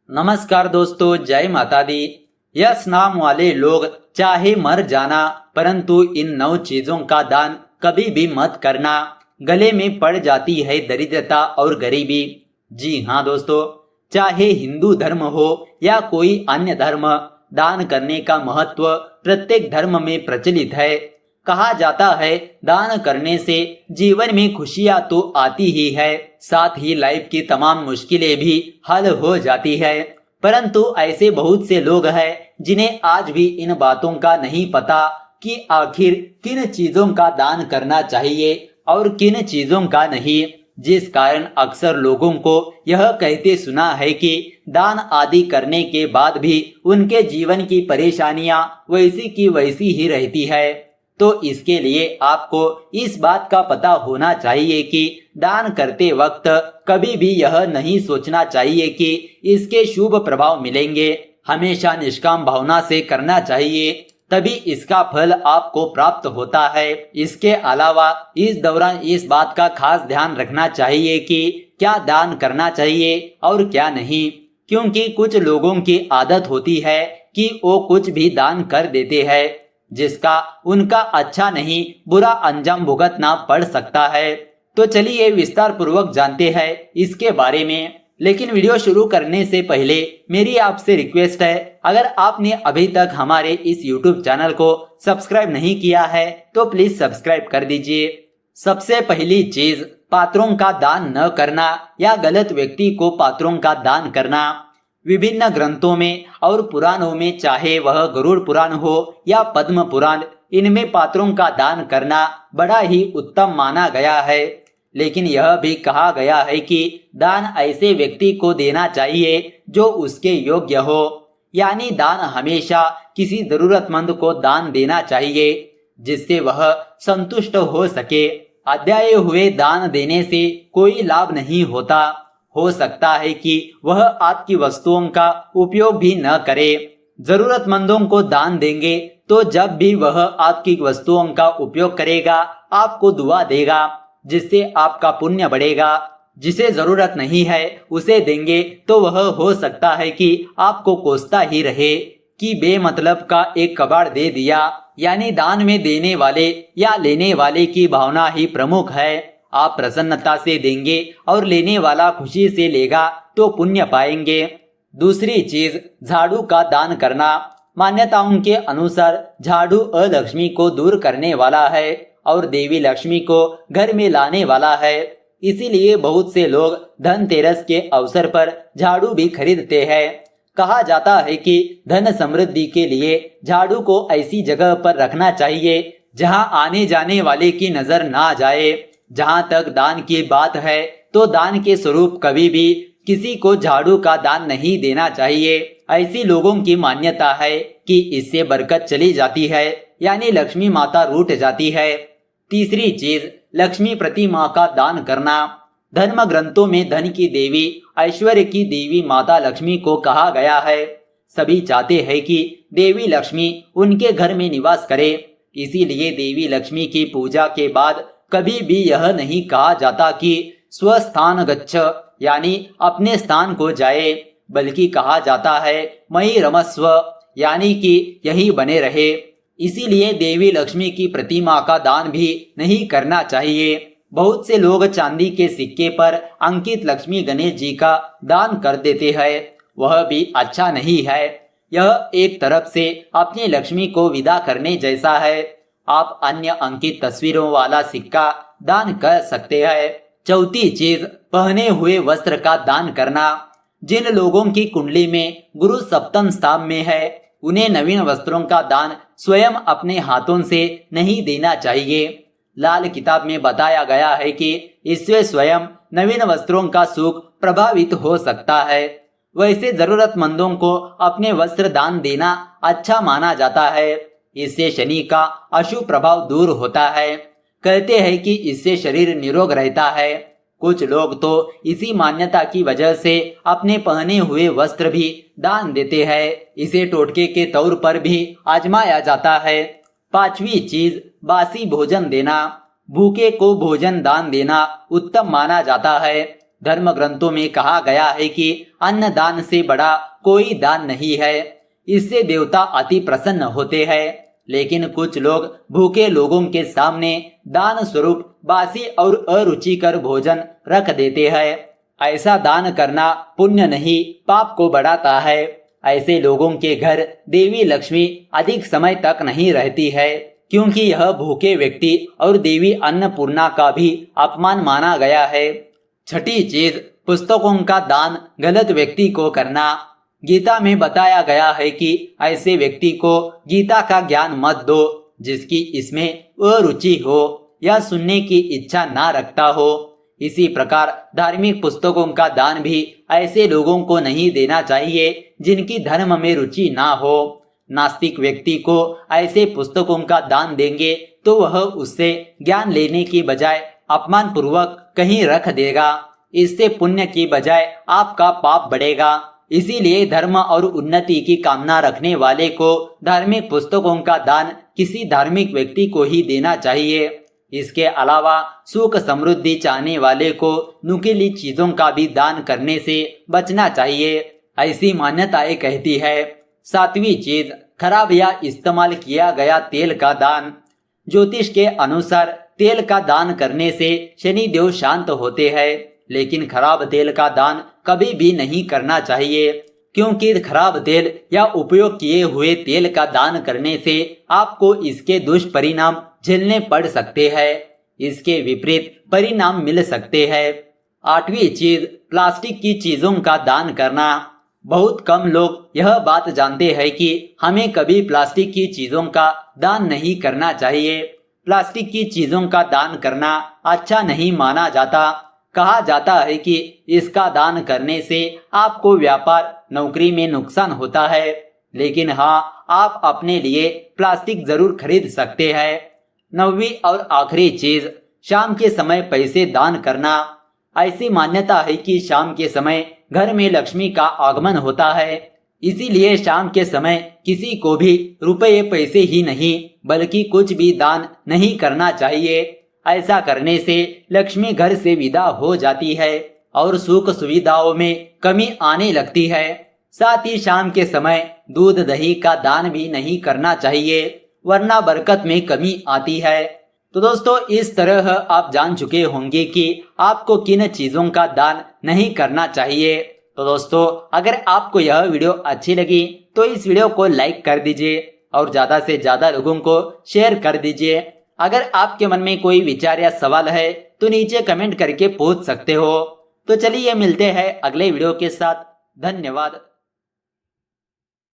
नमस्कार दोस्तों, जय माता दी। यश नाम वाले लोग चाहे मर जाना, परंतु इन 9 चीजों का दान कभी भी मत करना। गले में पड़ जाती है दरिद्रता और गरीबी। जी हाँ दोस्तों, चाहे हिंदू धर्म हो या कोई अन्य धर्म, दान करने का महत्व प्रत्येक धर्म में प्रचलित है। कहा जाता है दान करने से जीवन में खुशियां तो आती ही है, साथ ही लाइफ की तमाम मुश्किलें भी हल हो जाती है। परंतु ऐसे बहुत से लोग हैं जिन्हें आज भी इन बातों का नहीं पता कि आखिर किन चीजों का दान करना चाहिए और किन चीजों का नहीं, जिस कारण अक्सर लोगों को यह कहते सुना है कि दान आदि करने के बाद भी उनके जीवन की परेशानियां वैसी की वैसी ही रहती है। तो इसके लिए आपको इस बात का पता होना चाहिए कि दान करते वक्त कभी भी यह नहीं सोचना चाहिए कि इसके शुभ प्रभाव मिलेंगे। हमेशा निष्काम भावना से करना चाहिए, तभी इसका फल आपको प्राप्त होता है। इसके अलावा इस दौरान इस बात का खास ध्यान रखना चाहिए कि क्या दान करना चाहिए और क्या नहीं, क्योंकि कुछ लोगों की आदत होती है कि वो कुछ भी दान कर देते हैं, जिसका उनका अच्छा नहीं बुरा अंजाम भुगतना पड़ सकता है। तो चलिए विस्तार पूर्वक जानते हैं इसके बारे में। लेकिन वीडियो शुरू करने से पहले मेरी आपसे रिक्वेस्ट है, अगर आपने अभी तक हमारे इस YouTube चैनल को सब्सक्राइब नहीं किया है तो प्लीज सब्सक्राइब कर दीजिए। सबसे पहली चीज, पात्रों का दान न करना या गलत व्यक्ति को पात्रों का दान करना। विभिन्न ग्रंथों में और पुराणों में, चाहे वह गरुड़ पुराण हो या पद्म पुराण, इनमें पात्रों का दान करना बड़ा ही उत्तम माना गया है। लेकिन यह भी कहा गया है कि दान ऐसे व्यक्ति को देना चाहिए जो उसके योग्य हो, यानी दान हमेशा किसी जरूरतमंद को दान देना चाहिए जिससे वह संतुष्ट हो सके। अध्याय हुए दान देने से कोई लाभ नहीं होता। हो सकता है कि वह आपकी वस्तुओं का उपयोग भी न करे। जरूरतमंदों को दान देंगे तो जब भी वह आपकी वस्तुओं का उपयोग करेगा आपको दुआ देगा, जिससे आपका पुण्य बढ़ेगा। जिसे जरूरत नहीं है उसे देंगे तो वह हो सकता है कि आपको कोसता ही रहे कि बेमतलब का एक कबाड़ दे दिया। यानी दान में देने वाले या लेने वाले की भावना ही प्रमुख है। आप प्रसन्नता से देंगे और लेने वाला खुशी से लेगा तो पुण्य पाएंगे। दूसरी चीज, झाड़ू का दान करना। मान्यताओं के अनुसार झाड़ू अलक्ष्मी को दूर करने वाला है और देवी लक्ष्मी को घर में लाने वाला है। इसीलिए बहुत से लोग धनतेरस के अवसर पर झाड़ू भी खरीदते हैं। कहा जाता है कि धन समृद्धि के लिए झाड़ू को ऐसी जगह पर रखना चाहिए जहां आने जाने वाले की नजर ना जाए। जहां तक दान की बात है तो दान के स्वरूप कभी भी किसी को झाड़ू का दान नहीं देना चाहिए। ऐसी लोगों की मान्यता है कि इससे बरकत चली जाती है, यानी लक्ष्मी माता रूठ जाती है। तीसरी चीज, लक्ष्मी प्रतिमा का दान करना। धर्म ग्रंथों में धन की देवी, ऐश्वर्य की देवी माता लक्ष्मी को कहा गया है। सभी चाहते हैं कि देवी लक्ष्मी उनके घर में निवास करे, इसीलिए देवी लक्ष्मी की पूजा के बाद कभी भी यह नहीं कहा जाता कि स्वस्थान गच्छ, यानी अपने स्थान को जाए, बल्कि कहा जाता है मयि रमस्व, यानी कि यही बने रहे। इसीलिए देवी लक्ष्मी की प्रतिमा का दान भी नहीं करना चाहिए। बहुत से लोग चांदी के सिक्के पर अंकित लक्ष्मी गणेश जी का दान कर देते हैं, वह भी अच्छा नहीं है। यह एक तरफ से अपनी लक्ष्मी को विदा करने जैसा है। आप अन्य अंकित तस्वीरों वाला सिक्का दान कर सकते हैं। चौथी चीज, पहने हुए वस्त्र का दान करना। जिन लोगों की कुंडली में गुरु सप्तम स्थान में है उन्हें नवीन वस्त्रों का दान स्वयं अपने हाथों से नहीं देना चाहिए। लाल किताब में बताया गया है कि इससे स्वयं नवीन वस्त्रों का सुख प्रभावित हो सकता है। वैसे जरूरतमंदों को अपने वस्त्र दान देना अच्छा माना जाता है। इससे शनि का अशुभ प्रभाव दूर होता है। कहते हैं कि इससे शरीर निरोग रहता है। कुछ लोग तो इसी मान्यता की वजह से अपने पहने हुए वस्त्र भी दान देते हैं। इसे टोटके के तौर पर भी आजमाया जाता है। पांचवी चीज, बासी भोजन देना। भूखे को भोजन दान देना उत्तम माना जाता है। धर्म ग्रंथों में कहा गया है कि अन्न दान से बड़ा कोई दान नहीं है, इससे देवता अति प्रसन्न होते हैं। लेकिन कुछ लोग भूखे लोगों के सामने दान स्वरूप बासी और अरुचिकर भोजन रख देते हैं। ऐसा दान करना पुण्य नहीं पाप को बढ़ाता है। ऐसे लोगों के घर देवी लक्ष्मी अधिक समय तक नहीं रहती है, क्योंकि यह भूखे व्यक्ति और देवी अन्नपूर्णा का भी अपमान माना गया है। छठी चीज, पुस्तकों का दान गलत व्यक्ति को करना। गीता में बताया गया है कि ऐसे व्यक्ति को गीता का ज्ञान मत दो जिसकी इसमें अरुचि हो या सुनने की इच्छा ना रखता हो। इसी प्रकार धार्मिक पुस्तकों का दान भी ऐसे लोगों को नहीं देना चाहिए जिनकी धर्म में रुचि ना हो। नास्तिक व्यक्ति को ऐसे पुस्तकों का दान देंगे तो वह उससे ज्ञान लेने की बजाय अपमान पूर्वक कहीं रख देगा। इससे पुण्य की बजाय आपका पाप बढ़ेगा। इसीलिए धर्म और उन्नति की कामना रखने वाले को धार्मिक पुस्तकों का दान किसी धार्मिक व्यक्ति को ही देना चाहिए। इसके अलावा सुख समृद्धि चाहने वाले को नुकीली चीजों का भी दान करने से बचना चाहिए, ऐसी मान्यताएं कहती है। सातवीं चीज, खराब या इस्तेमाल किया गया तेल का दान। ज्योतिष के अनुसार तेल का दान करने से शनि देव शांत होते हैं, लेकिन खराब तेल का दान कभी भी नहीं करना चाहिए, क्योंकि खराब तेल या उपयोग किए हुए तेल का दान करने से आपको इसके दुष्परिणाम झेलने पड़ सकते हैं। इसके विपरीत परिणाम मिल सकते हैं। आठवीं चीज, प्लास्टिक की चीजों का दान करना। बहुत कम लोग यह बात जानते हैं कि हमें कभी प्लास्टिक की चीजों का दान नहीं करना चाहिए। प्लास्टिक की चीजों का दान करना अच्छा नहीं माना जाता। कहा जाता है कि इसका दान करने से आपको व्यापार नौकरी में नुकसान होता है, लेकिन हाँ, आप अपने लिए प्लास्टिक जरूर खरीद सकते हैं। नौवीं और आखिरी चीज, शाम के समय पैसे दान करना। ऐसी मान्यता है कि शाम के समय घर में लक्ष्मी का आगमन होता है, इसीलिए शाम के समय किसी को भी रुपये पैसे ही नहीं बल्कि कुछ भी दान नहीं करना चाहिए। ऐसा करने से लक्ष्मी घर से विदा हो जाती है और सुख सुविधाओं में कमी आने लगती है। साथ ही शाम के समय दूध दही का दान भी नहीं करना चाहिए, वरना बरकत में कमी आती है। तो दोस्तों, इस तरह आप जान चुके होंगे कि आपको किन चीजों का दान नहीं करना चाहिए। तो दोस्तों, अगर आपको यह वीडियो अच्छी लगी तो इस वीडियो को लाइक कर दीजिए और ज्यादा से ज्यादा लोगों को शेयर कर दीजिए। अगर आपके मन में कोई विचार या सवाल है तो नीचे कमेंट करके पूछ सकते हो। तो चलिए मिलते हैं अगले वीडियो के साथ। धन्यवाद।